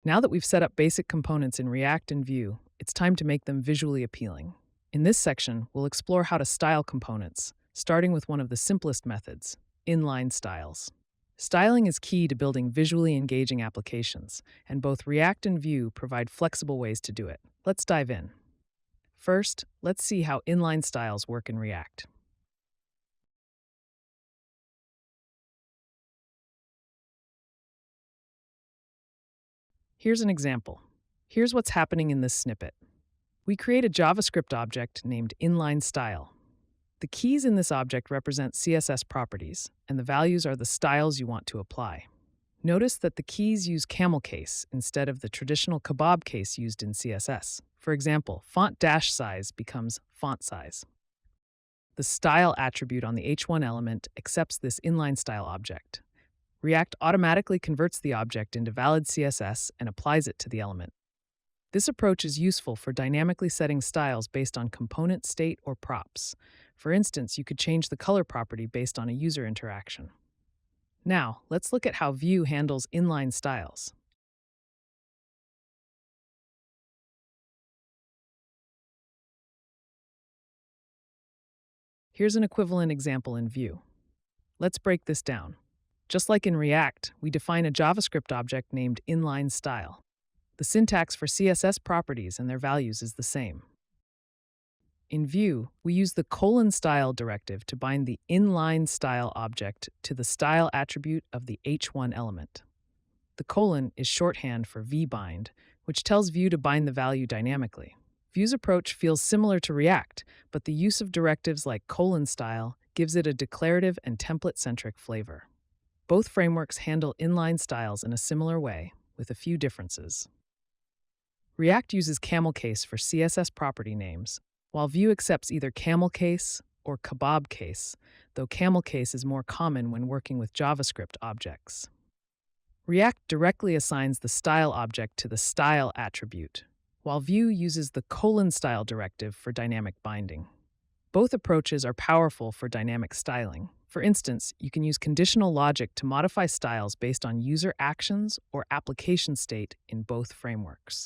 Now that we've set up basic components in React and Vue, it's time to make them visually appealing. In this section, we'll explore how to style components, starting with one of the simplest methods, inline styles. Styling is key to building visually engaging applications, and both React and Vue provide flexible ways to do it. Let's dive in. First, let's see how inline styles work in React. Here's an example. Here's what's happening in this snippet. We create a JavaScript object named inline_style. The keys in this object represent CSS properties, and the values are the styles you want to apply. Notice that the keys use camel case instead of the traditional kebab case used in CSS. For example, font-size becomes font size. The style attribute on the h1 element accepts this inline_style object. React automatically converts the object into valid CSS and applies it to the element. This approach is useful for dynamically setting styles based on component state or props. For instance, you could change the color property based on a user interaction. Now, let's look at how Vue handles inline styles. Here's an equivalent example in Vue. Let's break this down. Just like in React, we define a JavaScript object named inline_style. The syntax for CSS properties and their values is the same. In Vue, we use the :style directive to bind the inline_style object to the style attribute of the h1 element. The colon is shorthand for vbind, which tells Vue to bind the value dynamically. Vue's approach feels similar to React, but the use of directives like :style gives it a declarative and template-centric flavor. Both frameworks handle inline styles in a similar way, with a few differences. React uses camel case for CSS property names, while Vue accepts either camel case or kebab case, though camel case is more common when working with JavaScript objects. React directly assigns the style object to the style attribute, while Vue uses the :style directive for dynamic binding. Both approaches are powerful for dynamic styling. For instance, you can use conditional logic to modify styles based on user actions or application state in both frameworks.